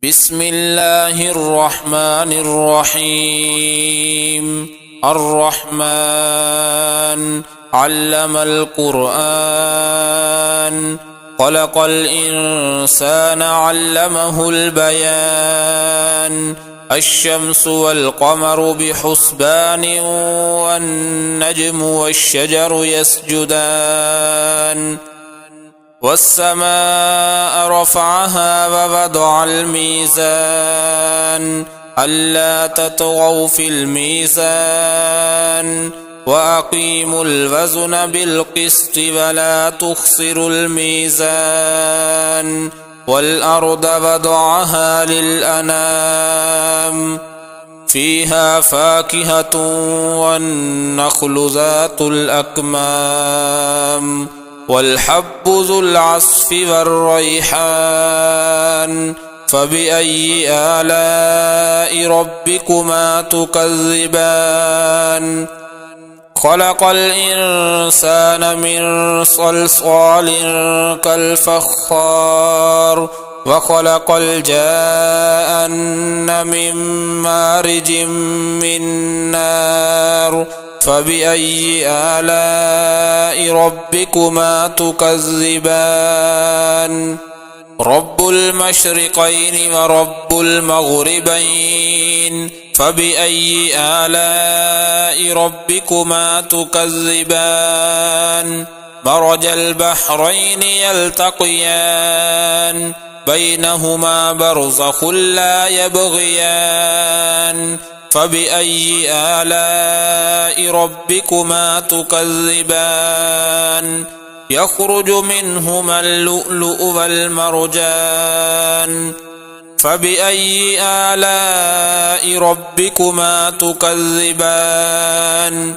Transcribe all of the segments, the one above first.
بسم الله الرحمن الرحيم. الرحمن علم القرآن، خلق الإنسان علمه البيان. الشمس والقمر بحسبان، والنجم والشجر يسجدان. والسماء رفعها ووضع الميزان، ألا تطغوا في الميزان، وأقيموا الوزن بالقسط ولا تخسروا الميزان. والأرض وضعها للأنام، فيها فاكهة والنخل ذات الأكمام، والحب ذو العصف والريحان. فبأي آلاء ربكما تكذبان؟ خلق الإنسان من صلصال كالفخار، وخلق الجان من مارج من نار. فبأي آلاء ربكما تكذبان؟ رب المشرقين ورب المغربين، فبأي آلاء ربكما تكذبان؟ مرج البحرين يلتقيان، بينهما برزخ لا يبغيان. فبأي آلاء ربكما تكذبان؟ يخرج منهما اللؤلؤ والمرجان. فبأي آلاء ربكما تكذبان؟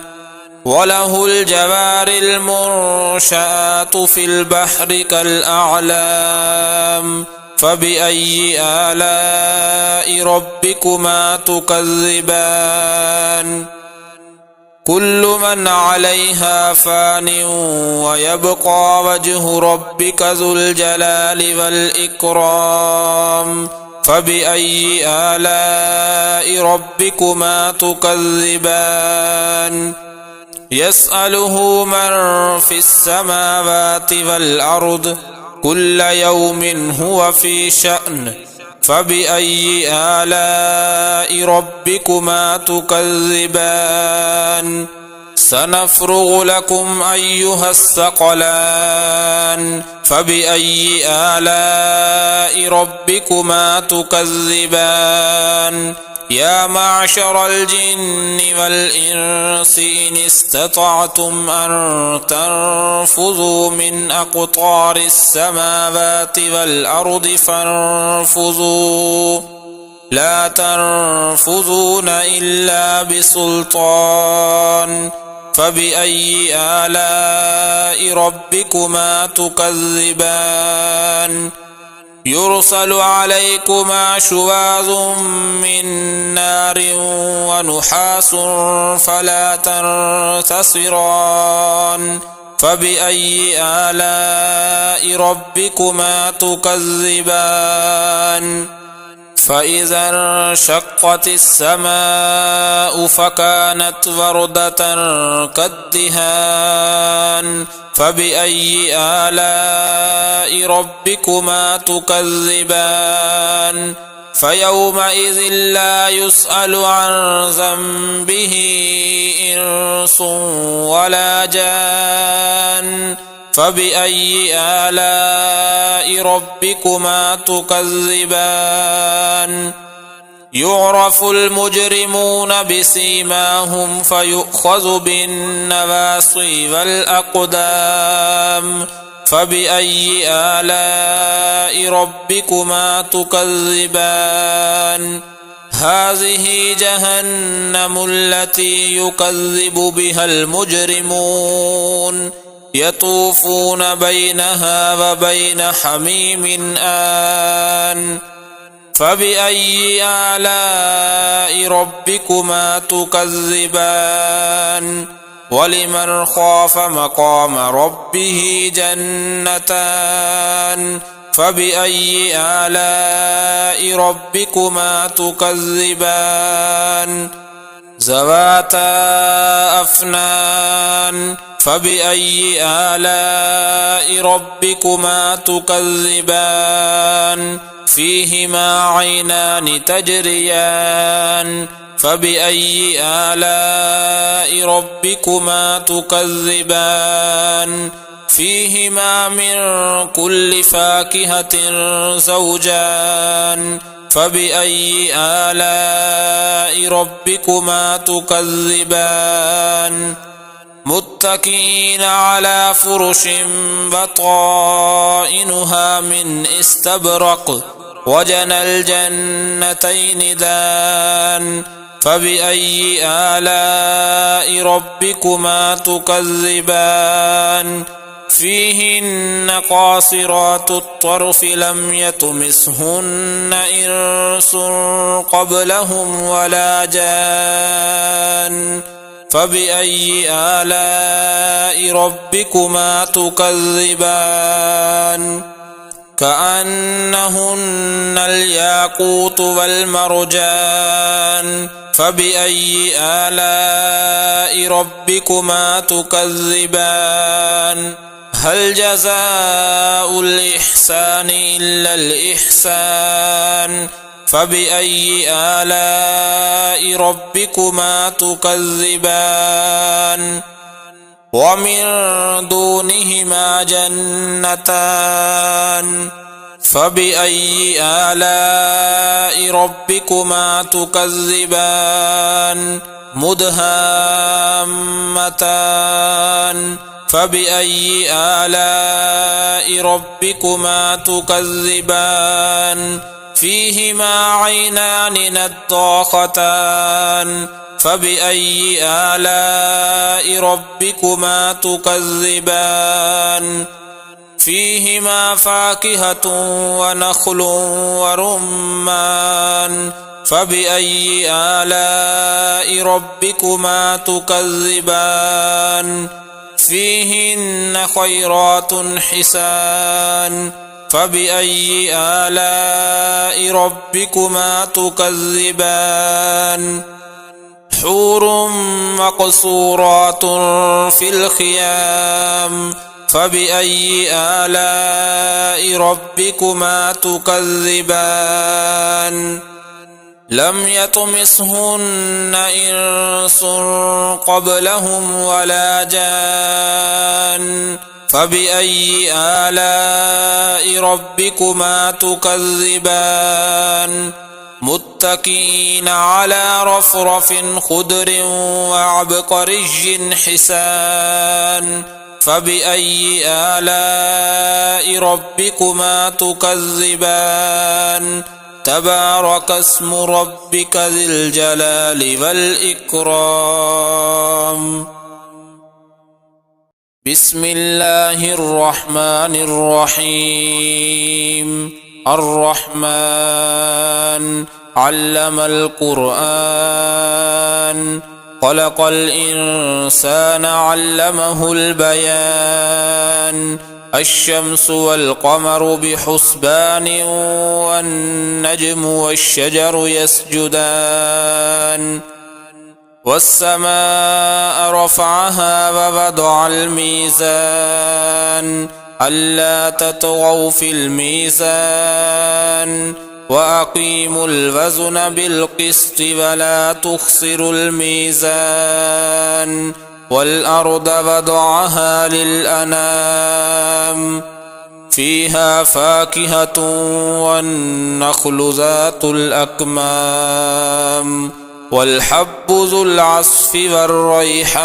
وله الجوار المنشآت في البحر كالأعلام. فبأي آلاء ربكما تكذبان؟ كل من عليها فان، ويبقى وجه ربك ذو الجلال والإكرام. فبأي آلاء ربكما تكذبان؟ يسأله من في السماوات والأرض، كل يوم هو في شأن. فبأي آلاء ربكما تكذبان؟ سنفرغ لكم أيها الثقلان. فبأي آلاء ربكما تكذبان؟ يا معشر الجن والإنس إن استطعتم أن تنفذوا من أقطار السماوات والأرض فانفذوا، لا تنفذون إلا بسلطان. فبأي آلاء ربكما تكذبان؟ يرسل عليكما شواظ من نار ونحاس فلا تنتصران. فبأي آلاء ربكما تكذبان؟ فإذا انشقت السماء فكانت وردة كالدهان. فبأي آلاء ربكما تكذبان؟ فيومئذ لا يسأل عن ذنبه إنس ولا جان. فبأي آلاء ربكما تكذبان؟ يعرف المجرمون بسيماهم فيؤخذ بالنواصي والأقدام. فبأي آلاء ربكما تكذبان؟ هذه جهنم التي يكذب بها المجرمون، يطوفون بينها وبين حميم آن. فبأي آلاء ربكما تكذبان؟ ولمن خاف مقام ربه جنتان، فبأي آلاء ربكما تكذبان ذواتا أفنان فبأي آلاء ربكما تكذبان فيهما عينان تجريان فبأي آلاء ربكما تكذبان فيهما من كل فاكهة زوجان فبأي آلاء ربكما تكذبان متكئين على فرش بطائنها من استبرق وجنى الجنتين دان فبأي آلاء ربكما تكذبان فيهن قاصرات الطرف لم يطمثهن إنس قبلهم ولا جان فبأي آلاء ربكما تكذبان كأنهن الياقوت والمرجان فبأي آلاء ربكما تكذبان هل جزاء الإحسان إلا الإحسان فبأي آلاء ربكما تكذبان ومن دونهما جنتان فبأي آلاء ربكما تكذبان مدهامتان فبأي آلاء ربكما تكذبان فيهما عينان نضاختان فبأي آلاء ربكما تكذبان فيهما فاكهة ونخل ورمان فبأي آلاء ربكما تكذبان فيهن خيرات حسان فبأي آلاء ربكما تكذبان حور مقصورات في الخيام فبأي آلاء ربكما تكذبان لم يطمثهن إنس قبلهم ولا جان فبأي آلاء ربكما تكذبان متكئين على رفرف خضر وعبقري حسان فبأي آلاء ربكما تكذبان تبارك اسم ربك ذي الجلال والإكرام بسم الله الرحمن الرحيم الرحمن علم القرآن خلق الإنسان علمه البيان الشمس والقمر بحسبان والنجم والشجر يسجدان والسماء رفعها ووضع الميزان ألا تطغوا في الميزان وأقيموا الوزن بالقسط ولا تخسروا الميزان والأرض وضعها للأنام فيها فاكهة والنخل ذات الأكمام والحب ذو العصف والريحان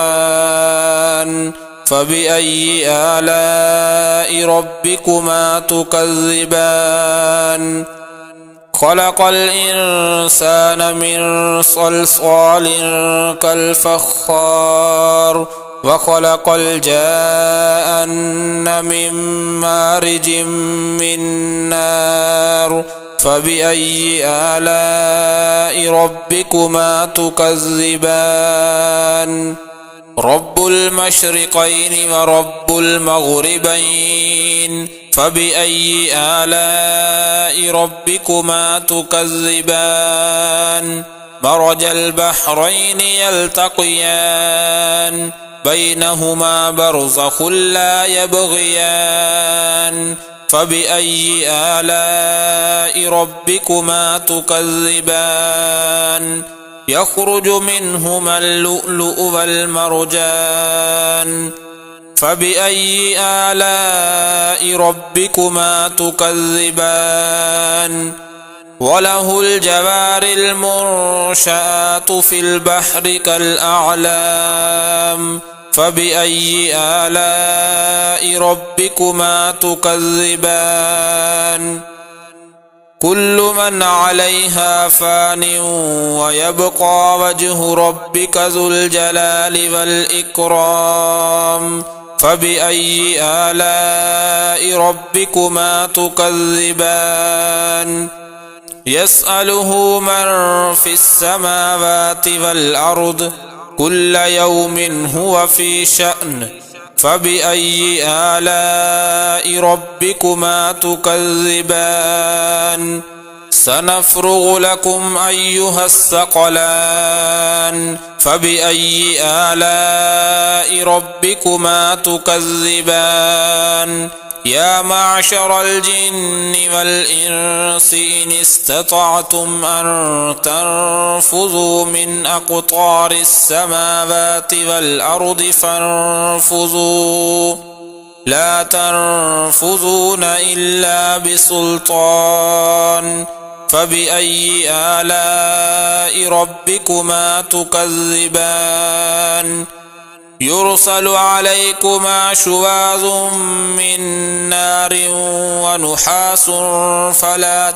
فبأي آلاء ربكما تكذبان خلق الإنسان من صلصال كالفخار وخلق الجان من مارج من نار فبأي آلاء ربكما تكذبان رب المشرقين ورب المغربين فبأي آلاء ربكما تكذبان مرج البحرين يلتقيان بينهما برزخ لا يبغيان فبأي آلاء ربكما تكذبان يخرج منهما اللؤلؤ والمرجان فبأي آلاء ربكما تكذبان وله الجوار المنشآت في البحر كالأعلام فبأي آلاء ربكما تكذبان كل من عليها فان ويبقى وجه ربك ذو الجلال والإكرام فبأي آلاء ربكما تكذبان يسأله من في السماوات والأرض كل يوم هو في شأن فبأي آلاء ربكما تكذبان سنفرغ لكم أيها الثقلان فبأي آلاء ربكما تكذبان يا معشر الجن والإنس إن استطعتم أن تنفذوا من أقطار السماوات والأرض فانفذوا لا تنفذون إلا بسلطان فبأي آلاء ربكما تكذبان يرسل عليكما شواظ من نار ونحاس فلا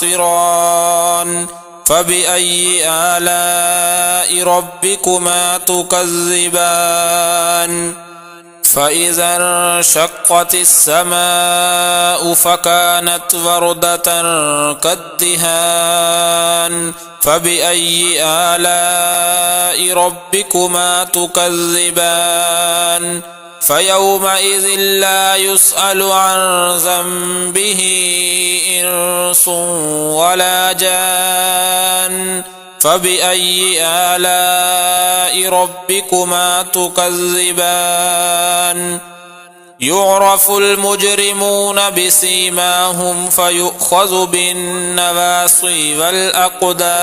تنتصران فبأي آلاء ربكما تكذبان فإذا انشقت السماء فكانت وردة كالدهان فبأي آلاء ربكما تكذبان فيومئذ لا يسأل عن ذنبه إنس ولا جان فبأي آلاء ربكما تكذبان يعرف المجرمون بسيماهم فيؤخذ بالنواصي والأقدام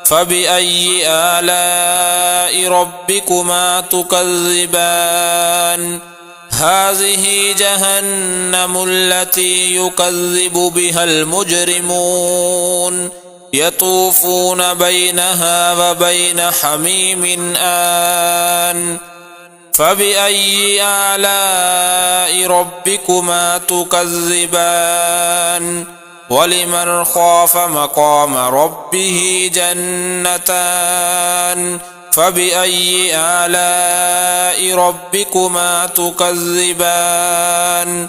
فبأي آلاء ربكما تكذبان هذه جهنم التي يكذب بها المجرمون يطوفون بينها وبين حميم آن فبأي آلاء ربكما تكذبان ولمن خاف مقام ربه جنتان فبأي آلاء ربكما تكذبان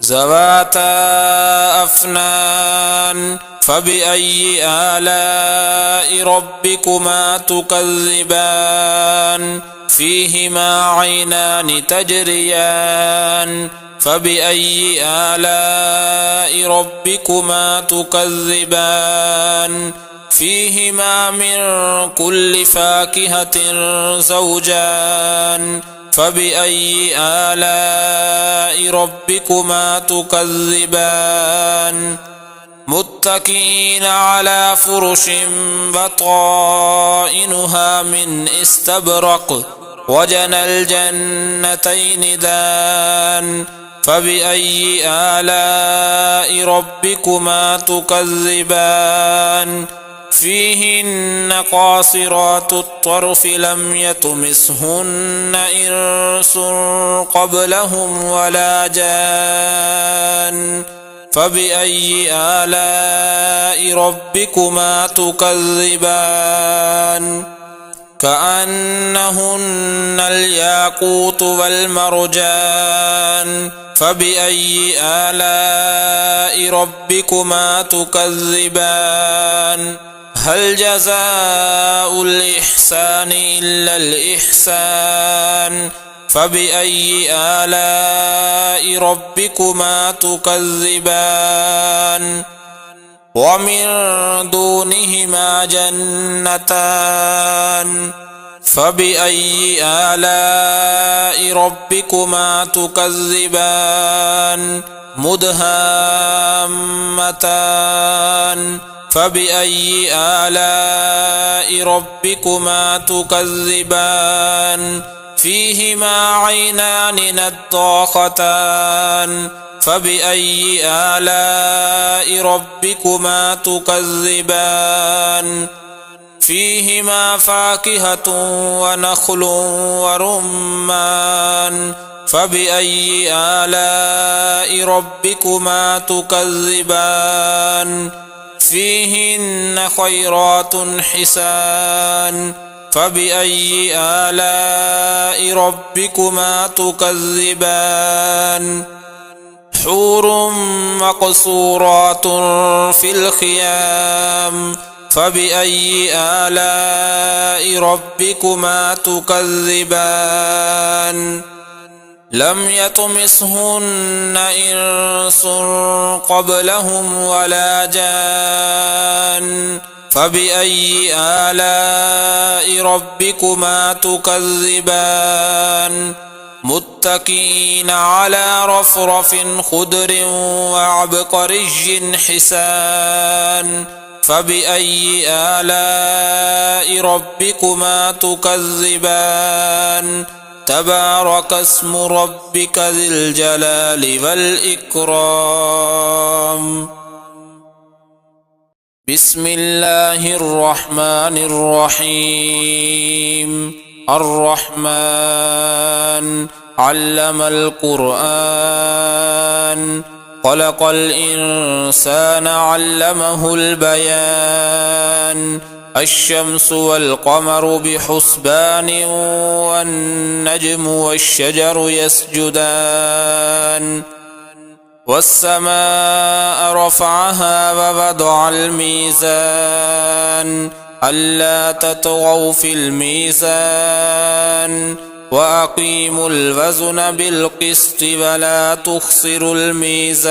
ذواتا أفنان فبأي آلاء ربكما تكذبان فيهما عينان تجريان فبأي آلاء ربكما تكذبان فيهما من كل فاكهة زوجان فبأي آلاء ربكما تكذبان متكئين على فرش بطائنها من استبرق وجنى الجنتين دان فبأي آلاء ربكما تكذبان فيهن قاصرات الطرف لم يطمثهن إنس قبلهم ولا جان فبأي آلاء ربكما تكذبان كأنهن الياقوت والمرجان فبأي آلاء ربكما تكذبان هل جزاء الإحسان إلا الإحسان فبأي آلاء ربكما تكذبان ومن دونهما جنتان فبأي آلاء ربكما تكذبان مدهامتان فبأي آلاء ربكما تكذبان فيهما عينان نضاختان فبأي آلاء ربكما تكذبان فيهما فاكهة ونخل ورمان فبأي آلاء ربكما تكذبان فيهن خيرات حسان فبأي آلاء ربكما تكذبان حور مقصورات في الخيام فبأي آلاء ربكما تكذبان لم يطمثهن إنس قبلهم ولا جان فبأي آلاء ربكما تكذبان متكئين على رفرف خضر وعبقري حسان فبأي آلاء ربكما تكذبان تبارك اسم ربك ذي الجلال والإكرام بسم الله الرحمن الرحيم الرحمن علم القرآن خلق الإنسان علمه البيان الشمس والقمر بحسبان والنجم والشجر يسجدان والسماء رفعها ووضع الميزان ألا تطغوا في الميزان وأقيموا الوزن بالقسط ولا تخسروا الميزان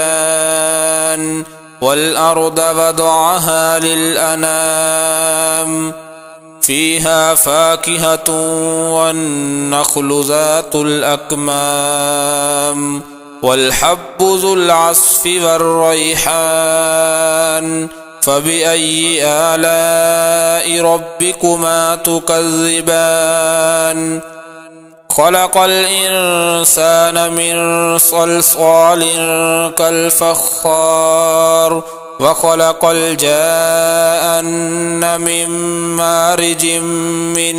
والأرض وضعها للأنام فيها فاكهة والنخل ذات الأكمام والحب ذو العصف والريحان فبأي آلاء ربكما تكذبان خلق الإنسان من صلصال كالفخار وخلق الجان من مارج من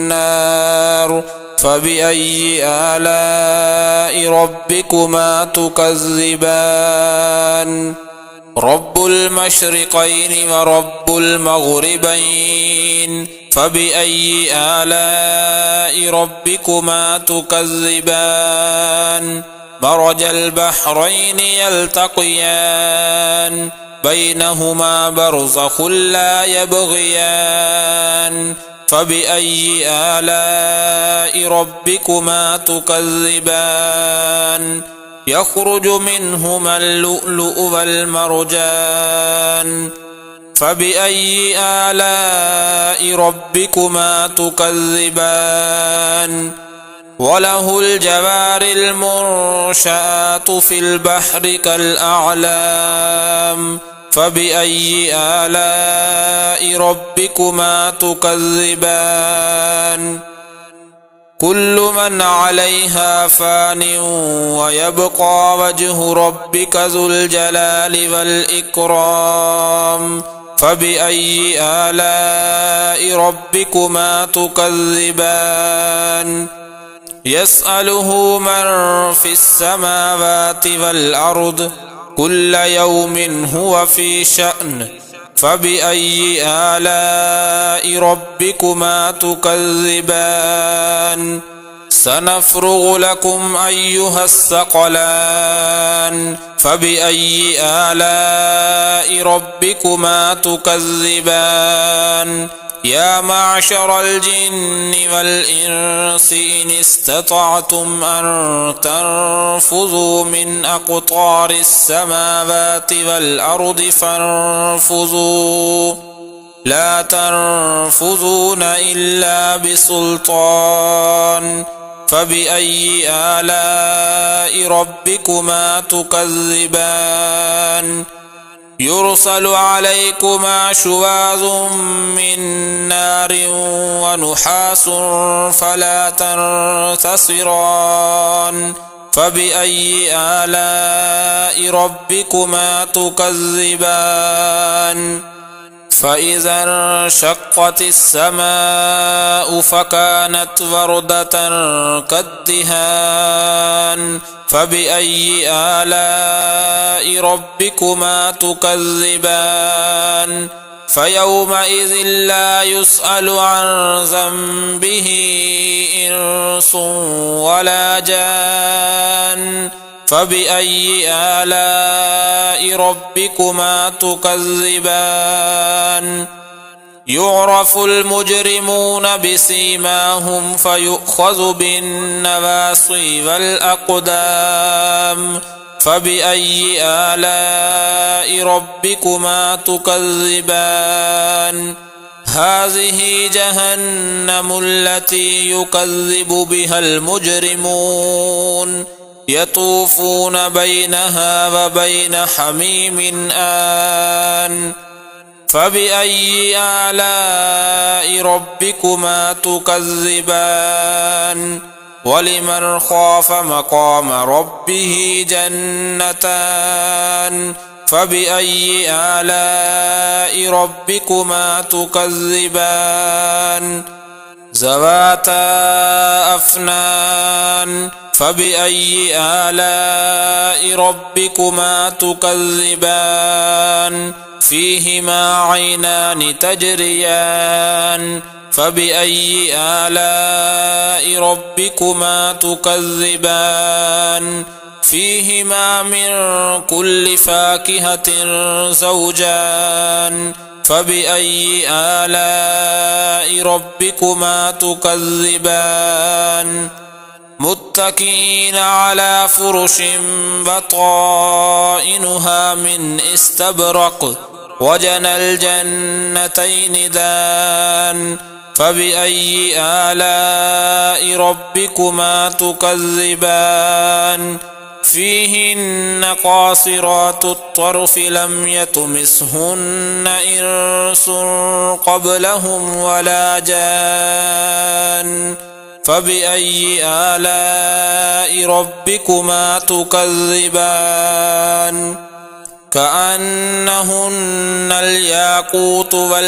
نار فبأي آلاء ربكما تكذبان رب المشرقين ورب المغربين فبأي آلاء ربكما تكذبان مرج البحرين يلتقيان بينهما برزخ لا يبغيان فبأي آلاء ربكما تكذبان يخرج منهما اللؤلؤ والمرجان فبأي آلاء ربكما تكذبان وله الجوار المنشآت في البحر كالأعلام فبأي آلاء ربكما تكذبان كل من عليها فان ويبقى وجه ربك ذو الجلال والإكرام فبأي آلاء ربكما تكذبان يسأله من في السماوات والأرض كل يوم هو في شأن فبأي آلاء ربكما تكذبان سنفرغ لكم أيها الثقلان فبأي آلاء ربكما تكذبان يا معشر الجن والإنس إن استطعتم أن تنفذوا من أقطار السماوات والأرض فانفذوا لا تنفذون إلا بسلطان فبأي آلاء ربكما تكذبان يرسل عليكما شواظ من نار ونحاس فلا تنتصران فبأي آلاء ربكما تكذبان فإذا انشقت السماء فكانت وردة كالدهان فبأي آلاء ربكما تكذبان فيومئذ لا يسأل عن ذنبه إنس ولا جان فبأي آلاء ربكما تكذبان يعرف المجرمون بسيماهم فيؤخذ بالنواصي والأقدام فبأي آلاء ربكما تكذبان هذه جهنم التي يكذب بها المجرمون يطوفون بينها وبين حميم آن فبأي آلاء ربكما تكذبان ولمن خاف مقام ربه جنتان فبأي آلاء ربكما تكذبان ذواتا أفنان فبأي آلاء ربكما تكذبان فيهما عينان تجريان فبأي آلاء ربكما تكذبان فيهما من كل فاكهة زوجان فبأي آلاء ربكما تكذبان متكئين على فرش بطائنها من استبرق وجنى الجنتين دان فبأي آلاء ربكما تكذبان فيهن قاصرات الطرف لم يطمثهن إنس قبلهم ولا جان فبأي آلاء ربكما تكذبان كأنهن الياقوت